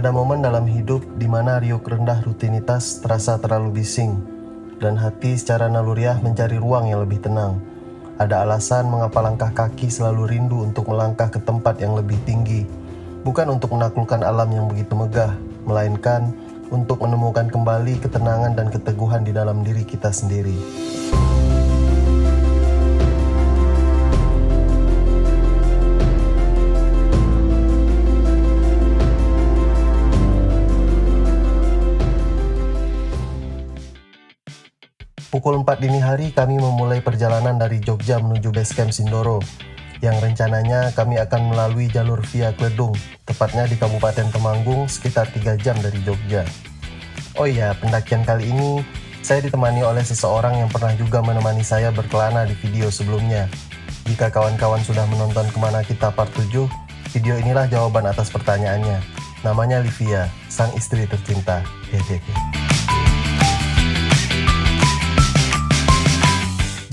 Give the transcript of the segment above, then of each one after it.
Ada momen dalam hidup di mana riuh rendah rutinitas terasa terlalu bising, dan hati secara naluriah mencari ruang yang lebih tenang. Ada alasan mengapa langkah kaki selalu rindu untuk melangkah ke tempat yang lebih tinggi, bukan untuk menaklukkan alam yang begitu megah, melainkan untuk menemukan kembali ketenangan dan keteguhan di dalam diri kita sendiri. Pukul 4 dini hari kami memulai perjalanan dari Jogja menuju Basecamp Sindoro, yang rencananya kami akan melalui jalur via Kledung, tepatnya di Kabupaten Temanggung sekitar 3 jam dari Jogja. Oh iya, pendakian kali ini saya ditemani oleh seseorang yang pernah juga menemani saya berkelana di video sebelumnya. Jika kawan-kawan sudah menonton Kemana Kita Part 7, video inilah jawaban atas pertanyaannya. Namanya Livia, sang istri tercinta. Hehehe.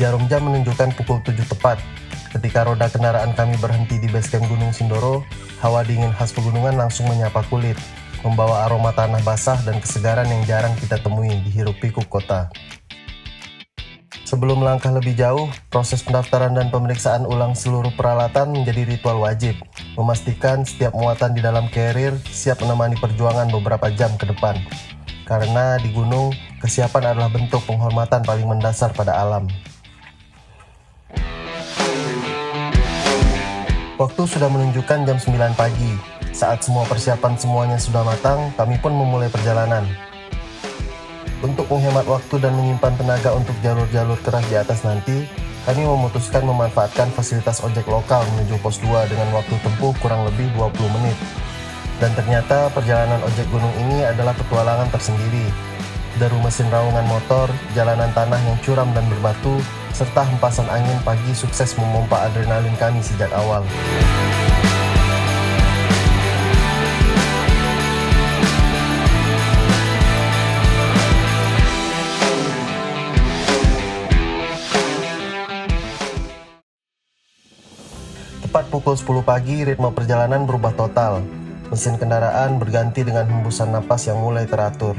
Jarum jam menunjukkan pukul 7 tepat. Ketika roda kendaraan kami berhenti di Basecamp Gunung Sindoro, hawa dingin khas pegunungan langsung menyapa kulit, membawa aroma tanah basah dan kesegaran yang jarang kita temui di hiruk-pikuk kota. Sebelum melangkah lebih jauh, proses pendaftaran dan pemeriksaan ulang seluruh peralatan menjadi ritual wajib, memastikan setiap muatan di dalam carrier siap menemani perjuangan beberapa jam ke depan. Karena di gunung, kesiapan adalah bentuk penghormatan paling mendasar pada alam. Waktu sudah menunjukkan jam 9 pagi. Saat semua persiapan semuanya sudah matang, kami pun memulai perjalanan. Untuk menghemat waktu dan menyimpan tenaga untuk jalur-jalur keras di atas nanti, kami memutuskan memanfaatkan fasilitas ojek lokal menuju pos 2 dengan waktu tempuh kurang lebih 20 menit. Dan ternyata perjalanan ojek gunung ini adalah petualangan tersendiri. Deru mesin raungan motor, jalanan tanah yang curam dan berbatu, serta hempasan angin pagi sukses memompa adrenalin kami sejak awal. Tepat pukul 10 pagi, ritme perjalanan berubah total. Mesin kendaraan berganti dengan hembusan napas yang mulai teratur.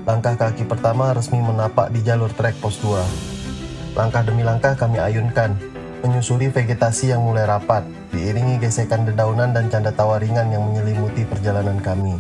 Langkah kaki pertama resmi menapak di jalur trek pos 2. Langkah demi langkah kami ayunkan, menyusuri vegetasi yang mulai rapat, diiringi gesekan dedaunan dan canda tawa ringan yang menyelimuti perjalanan kami.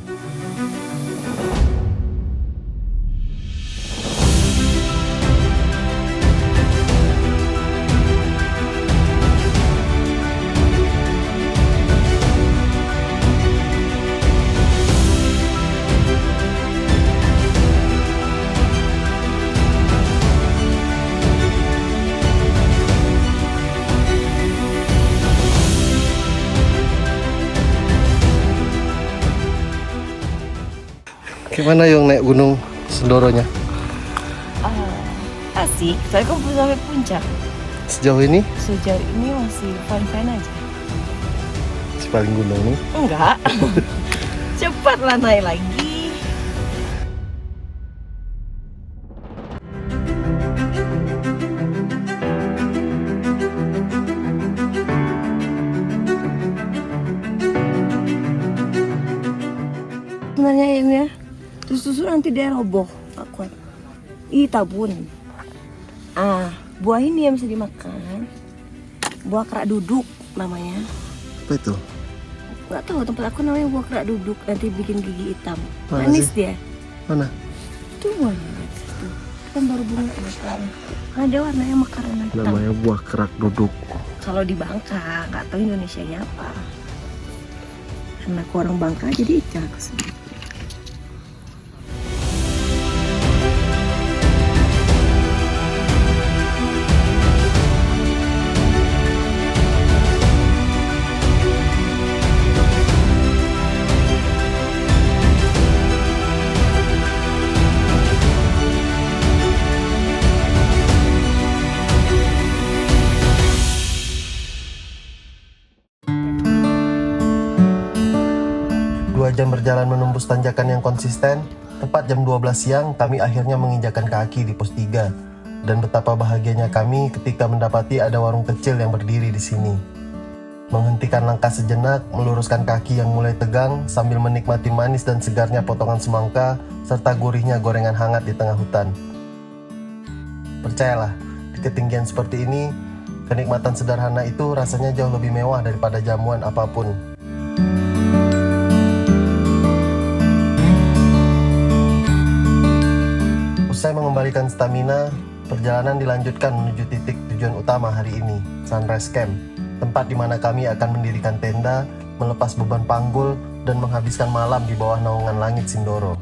Gimana yang naik gunung Sindoronya? Asik, saya kan belum sampai puncak. Sejauh ini? Sejauh ini masih fine-fine aja. Si paling gunung nih? Enggak. Cepatlah naik lagi. Sebenarnya ini ya, terus nanti dia roboh, gak kuat. Tabun. Buah ini yang bisa dimakan. Buah kerak duduk namanya. Apa itu? Gak tahu, tempat aku namanya buah kerak duduk. Nanti bikin gigi hitam. Mana Manis sih? dia. Mana? Itu buahnya. Itu kan baru bunga sekarang. Ada warnanya makanan hitam. Namanya buah kerak duduk. Kalau di Bangka, nggak tahu Indonesianya apa. Karena aku orang Bangka jadi Ica kesini. Jam berjalan menembus tanjakan yang konsisten, tepat jam 12 siang kami akhirnya menginjakan kaki di pos 3. Dan betapa bahagianya kami ketika mendapati ada warung kecil yang berdiri di sini. Menghentikan langkah sejenak, meluruskan kaki yang mulai tegang sambil menikmati manis dan segarnya potongan semangka serta gurihnya gorengan hangat di tengah hutan. Percayalah, di ketinggian seperti ini, kenikmatan sederhana itu rasanya jauh lebih mewah daripada jamuan apapun. Usai mengembalikan stamina, perjalanan dilanjutkan menuju titik tujuan utama hari ini, Sunrise Camp, tempat di mana kami akan mendirikan tenda, melepas beban panggul, dan menghabiskan malam di bawah naungan langit Sindoro.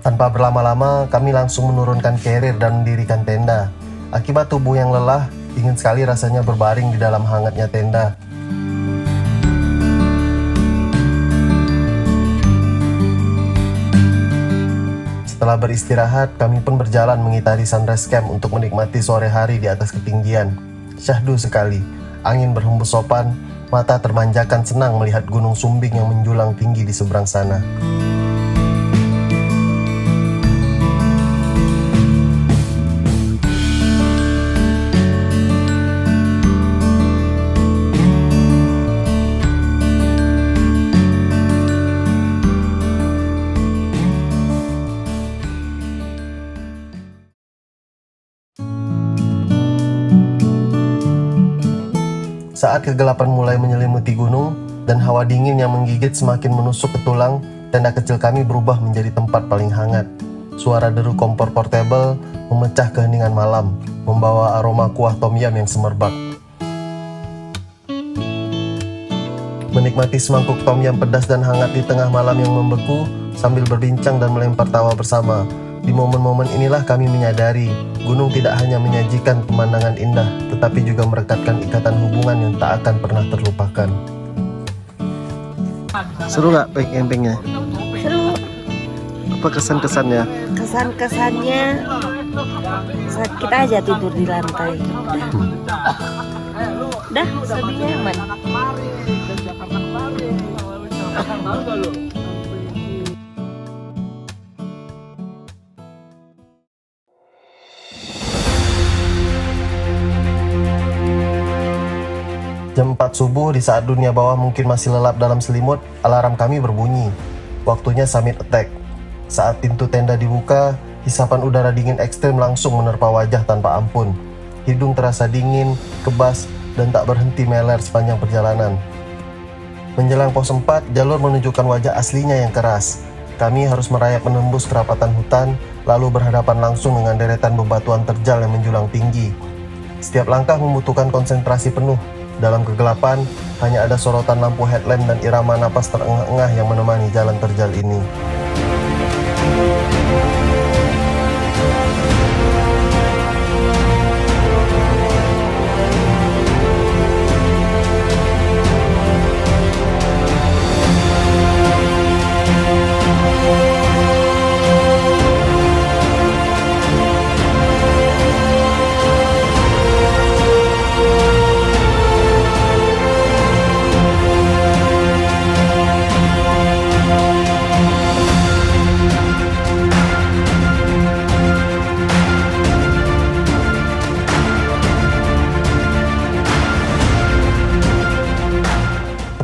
Tanpa berlama-lama, kami langsung menurunkan carrier dan mendirikan tenda. Akibat tubuh yang lelah, ingin sekali rasanya berbaring di dalam hangatnya tenda. Setelah beristirahat, kami pun berjalan mengitari Sunrise Camp untuk menikmati sore hari di atas ketinggian. Syahdu sekali, angin berhembus sopan, mata termanjakan senang melihat Gunung Sumbing yang menjulang tinggi di seberang sana. Saat kegelapan mulai menyelimuti gunung dan hawa dingin yang menggigit semakin menusuk ke tulang, tenda kecil kami berubah menjadi tempat paling hangat. Suara deru kompor portable memecah keheningan malam, membawa aroma kuah tom yum yang semerbak. Menikmati semangkuk tom yum pedas dan hangat di tengah malam yang membeku sambil berbincang dan melempar tawa bersama. Di momen-momen inilah kami menyadari, gunung tidak hanya menyajikan pemandangan indah, tetapi juga merekatkan ikatan hubungan yang tak akan pernah terlupakan. Seru gak campingnya? Seru. Apa kesan-kesannya? Kesan-kesannya saat kita aja tidur di lantai. Dah, lebih nyaman. Jam 4 subuh, di saat dunia bawah mungkin masih lelap dalam selimut, alarm kami berbunyi. Waktunya summit attack. Saat pintu tenda dibuka, hisapan udara dingin ekstrem langsung menerpa wajah tanpa ampun. Hidung terasa dingin, kebas, dan tak berhenti meler sepanjang perjalanan. Menjelang pos 4, jalur menunjukkan wajah aslinya yang keras. Kami harus merayap menembus kerapatan hutan, lalu berhadapan langsung dengan deretan bebatuan terjal yang menjulang tinggi. Setiap langkah membutuhkan konsentrasi penuh. Dalam kegelapan, hanya ada sorotan lampu headlamp dan irama napas terengah-engah yang menemani jalan terjal ini.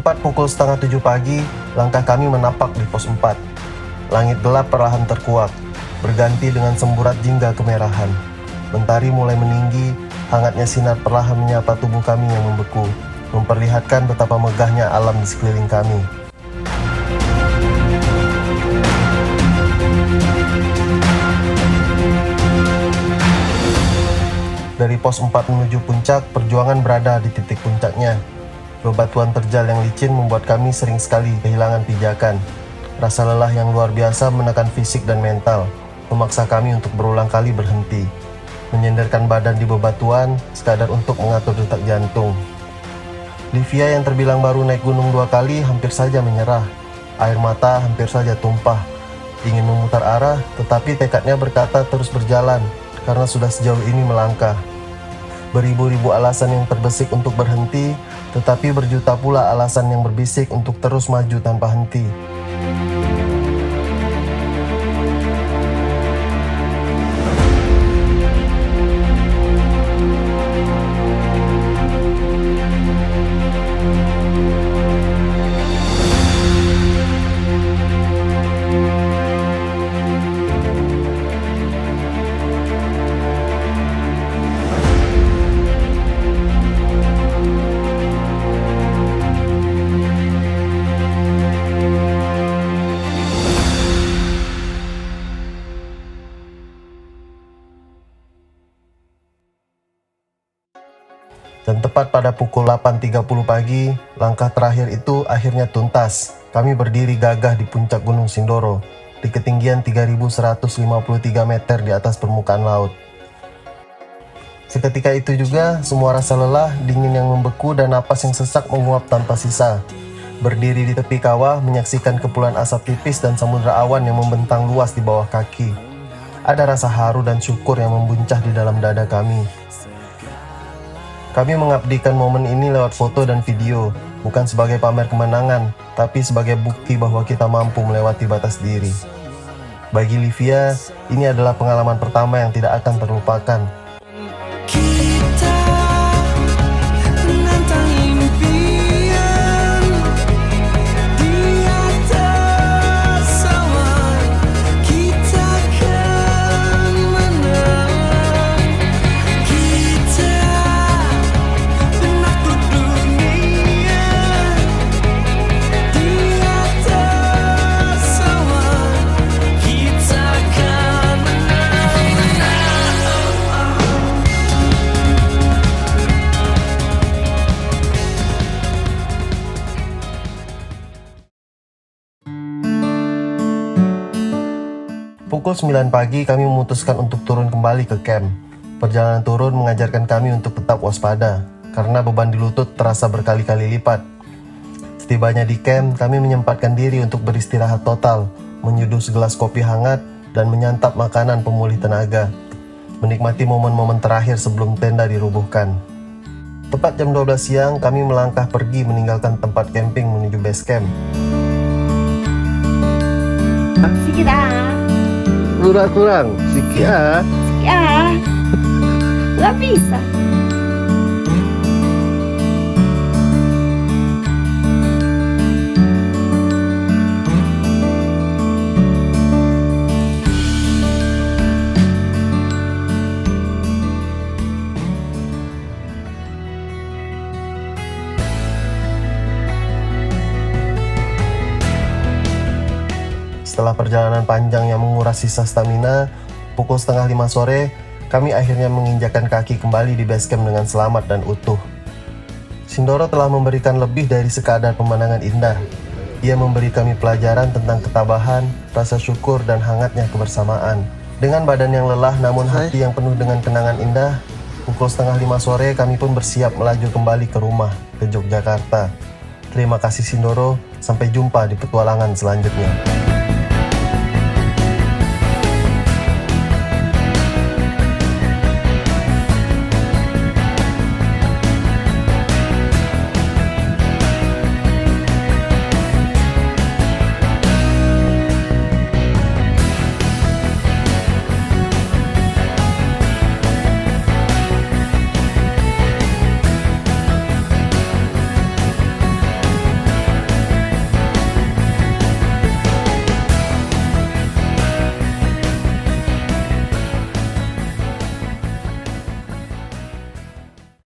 Tepat pukul 6:30 pagi, langkah kami menapak di pos 4. Langit gelap perlahan terkuak, berganti dengan semburat jingga kemerahan. Mentari mulai meninggi, hangatnya sinar perlahan menyapa tubuh kami yang membeku, memperlihatkan betapa megahnya alam di sekeliling kami. Dari pos 4 menuju puncak, perjuangan berada di titik puncaknya. Bebatuan terjal yang licin membuat kami sering sekali kehilangan pijakan. Rasa lelah yang luar biasa menekan fisik dan mental, memaksa kami untuk berulang kali berhenti, menyenderkan badan di bebatuan sekadar untuk mengatur detak jantung. Livia yang terbilang baru naik gunung 2 kali hampir saja menyerah. Air mata hampir saja tumpah. Ingin memutar arah, tetapi tekadnya berkata terus berjalan karena sudah sejauh ini melangkah. Beribu-ribu alasan yang terbesik untuk berhenti, tetapi berjuta pula alasan yang berbisik untuk terus maju tanpa henti. Dan tepat pada pukul 8.30 pagi, langkah terakhir itu akhirnya tuntas. Kami berdiri gagah di puncak Gunung Sindoro, di ketinggian 3.153 meter di atas permukaan laut. Seketika itu juga, semua rasa lelah, dingin yang membeku, dan napas yang sesak menguap tanpa sisa. Berdiri di tepi kawah, menyaksikan kepulan asap tipis dan samudera awan yang membentang luas di bawah kaki. Ada rasa haru dan syukur yang membuncah di dalam dada kami. Kami mengabdikan momen ini lewat foto dan video, bukan sebagai pamer kemenangan, tapi sebagai bukti bahwa kita mampu melewati batas diri. Bagi Livia, ini adalah pengalaman pertama yang tidak akan terlupakan. Pukul 9 pagi kami memutuskan untuk turun kembali ke camp. Perjalanan turun mengajarkan kami untuk tetap waspada, karena beban di lutut terasa berkali-kali lipat. Setibanya di camp, kami menyempatkan diri untuk beristirahat total, menyeduh segelas kopi hangat, dan menyantap makanan pemulih tenaga. Menikmati momen-momen terakhir sebelum tenda dirubuhkan. Tepat jam 12 siang, kami melangkah pergi meninggalkan tempat camping menuju base camp. Sikit Kurang, sikit ya, nggak bisa. Setelah perjalanan panjang yang menguras sisa stamina, pukul 4:30 sore, kami akhirnya menginjakkan kaki kembali di base camp dengan selamat dan utuh. Sindoro telah memberikan lebih dari sekadar pemandangan indah. Ia memberi kami pelajaran tentang ketabahan, rasa syukur, dan hangatnya kebersamaan. Dengan badan yang lelah namun hati yang penuh dengan kenangan indah, pukul 4:30 sore kami pun bersiap melaju kembali ke rumah, ke Yogyakarta. Terima kasih Sindoro, sampai jumpa di petualangan selanjutnya.